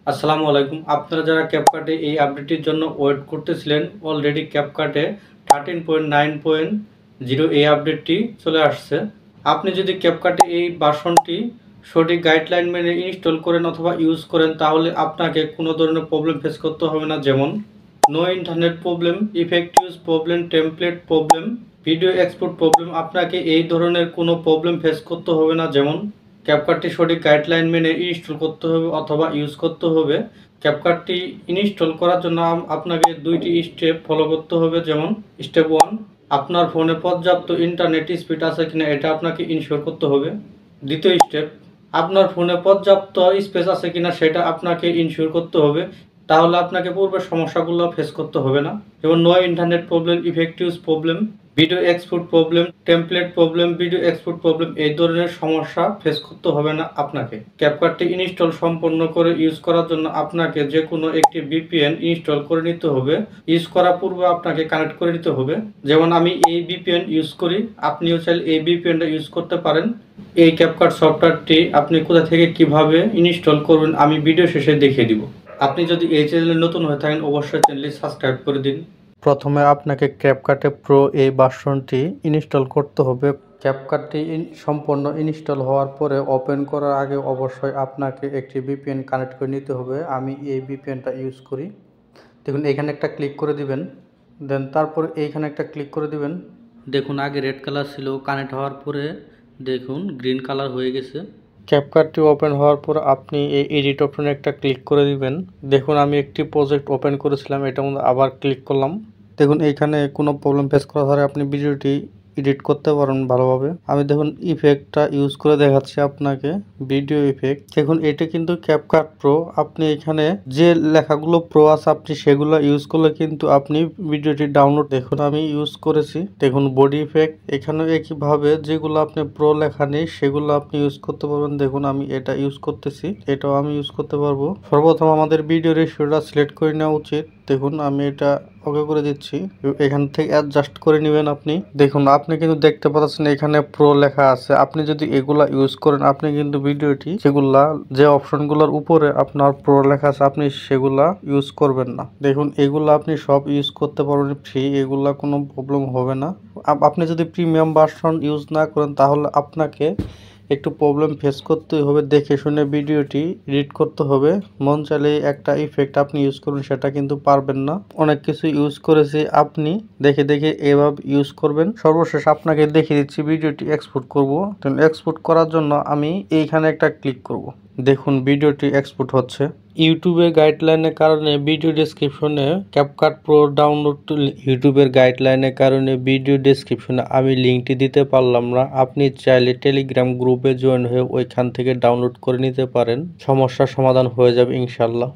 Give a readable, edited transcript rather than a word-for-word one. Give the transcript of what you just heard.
আসসালামু আলাইকুম। আপনারা যারা ক্যাপকাটে এই আপডেটটির জন্য ওয়েট করতেছিলেন, অলরেডি ক্যাপকাটে 13.9.0 এই আপডেটটি চলে আসছে। আপনি যদি ক্যাপকাটে এই ভার্সনটি সঠিক গাইডলাইন মেনে ইনস্টল করেন অথবা ইউজ করেন, তাহলে আপনাকে কোনো ধরনের প্রবলেম ফেস করতে হবে না। যেমন no internet problem, effect use problem, template problem, video export problem. আপনাকে এই ধরনের কোনো প্রবলেম ফেস করতে হবে না। যেমন ক্যাপকাটটি সঠিক গাইডলাইন মেনে ইনস্টল করতে হবে অথবা ইউজ করতে হবে। ক্যাপকাটটি ইনস্টল করার জন্য আপনাকে দুইটি স্টেপ ফলো করতে হবে। যেমন স্টেপ 1, আপনার ফোনে পর্যাপ্ত ইন্টারনেট স্পিড আছে কিনা এটা আপনাকে ইনশিওর করতে হবে। দ্বিতীয় স্টেপ, আপনার ফোনে পর্যাপ্ত স্পেস আছে কিনা সেটা আপনাকে ইনশিওর করতে হবে। তাহলে আপনাকে পূর্বের সমস্যাগুলো ফেস করতে হবে না। যেমন no internet problem, effect use problem, video export problem, template problem, video export problem, এই ধরনের সমস্যা ফেস করতে হবে না আপনাকে। ক্যাপকাটটি ইনস্টল সম্পন্ন করে ইউজ করার জন্য আপনাকে যে কোনো একটি ভিপিএন ইনস্টল করে নিতে হবে। ইউজ করার পূর্বে আপনাকে কানেক্ট করে নিতে হবে। যেমন আমি এই ভিপিএন ইউজ করি, আপনিও চাইলে এই ভিপিএনটা ইউজ করতে পারেন। এই ক্যাপকাট সফটওয়্যারটি আপনি কোথা থেকে কিভাবে ইনস্টল করবেন আমি ভিডিও শেষে দেখিয়ে দিব। আপনি যদি এই চ্যানেলে নতুন হয়ে থাকেন অবশ্যই চ্যানেলটি সাবস্ক্রাইব করে দিন। প্রথমে আপনাকে ক্যাপকাটে প্রো এই ভার্সনটি ইনস্টল করতে হবে। ক্যাপকাটটি সম্পূর্ণ ইনস্টল হওয়ার পরে ওপেন করার আগে অবশ্যই আপনাকে একটি ভিপিএন কানেক্ট করে নিতে হবে। আমি এই ভিপিএনটা ইউজ করি। দেখুন এখানে একটা ক্লিক করে দিবেন, দেন তারপরে এইখানে একটা ক্লিক করে দিবেন। দেখুন আগে রেড কালার ছিল, কানেক্ট হওয়ার পরে দেখুন গ্রিন কালার হয়ে গেছে। ক্যাপকাটটি ওপেন হওয়ার পর আপনি এই এডিট অপশনে একটা ক্লিক করে দিবেন। দেখুন আমি একটি প্রজেক্ট ওপেন করেছিলাম, এটার মধ্যে আবার ক্লিক করলাম। দেখুন এইখানে কোনো প্রবলেম ফেস করার পরে আপনি ভিডিওটি এডিট করতে পারেন ভালোভাবে। আমি দেখুন ইফেক্টটা ইউজ করে দেখাচ্ছি আপনাকে, ভিডিও ইফেক্ট। দেখুন এটা কিন্তু ক্যাপকাট প্রো। আপনি এখানে যে লেখাগুলো প্রো আছে আপনি সেগুলো ইউজ করলে কিন্তু আপনি ভিডিওটি ডাউনলোড, দেখুন আমি ইউজ করেছি। দেখুন বডি ইফেক্ট, এখানে একইভাবে যেগুলো আপনি প্রো লেখা নেই সেগুলো আপনি ইউজ করতে পারবেন। দেখুন আমি এটা ইউজ করতেছি, এটাও আমি ইউজ করতে পারবো। সর্বপ্রথম আমাদের ভিডিও রেশিওটা সিলেক্ট করে নেওয়া উচিত। দেখুন আমি এটা ওকে করে দিচ্ছি, এখান থেকে অ্যাডজাস্ট করে নেবেন আপনি। দেখুন আপনি কিন্তু দেখতে পাচ্ছেন এখানে প্রো লেখা আছে। আপনি যদি এগুলা ইউজ করেন আপনি কিন্তু ভিডিওটি যেগুলা যে অপশনগুলোর উপরে আপনার প্রো লেখা আছে আপনি সেগুলা ইউজ করবেন না। দেখুন এগুলা আপনি সব ইউজ করতে পারবেন ফ্রি, এগুলা কোনো প্রবলেম হবে না। আপনি যদি প্রিমিয়াম ভার্সন ইউজ না করেন তাহলে আপনাকে একটু প্রবলেম ফেস করতে হবে। দেখে শুনে ভিডিওটি এডিট করতে হবে। মন চাইলে একটা ইফেক্ট আপনি ইউজ করুন, সেটা কিন্তু পারবেন না। অনেক কিছু ইউজ করেছি, আপনি দেখে দেখে এভাবে ইউজ করবেন। সর্বশেষ আপনাকে দেখিয়ে দিচ্ছি ভিডিওটি এক্সপোর্ট করব। এক্সপোর্ট করার জন্য আমি এইখানে একটা ক্লিক করব। দেখুন ভিডিওটি এক্সপোর্ট হচ্ছে। ইউটিউবের গাইডলাইনের কারণে ভিডিও ডেসক্রিপশনে ক্যাপকাট প্রো ডাউনলোড, ইউটিউবের গাইডলাইনের কারণে ভিডিও ডেসক্রিপশনে আমি লিঙ্কটি দিতে পারলাম না। আপনি চাইলে টেলিগ্রাম গ্রুপে জয়েন হয়ে ওইখান থেকে ডাউনলোড করে নিতে পারেন। সমস্যার সমাধান হয়ে যাবে ইনশাল্লাহ।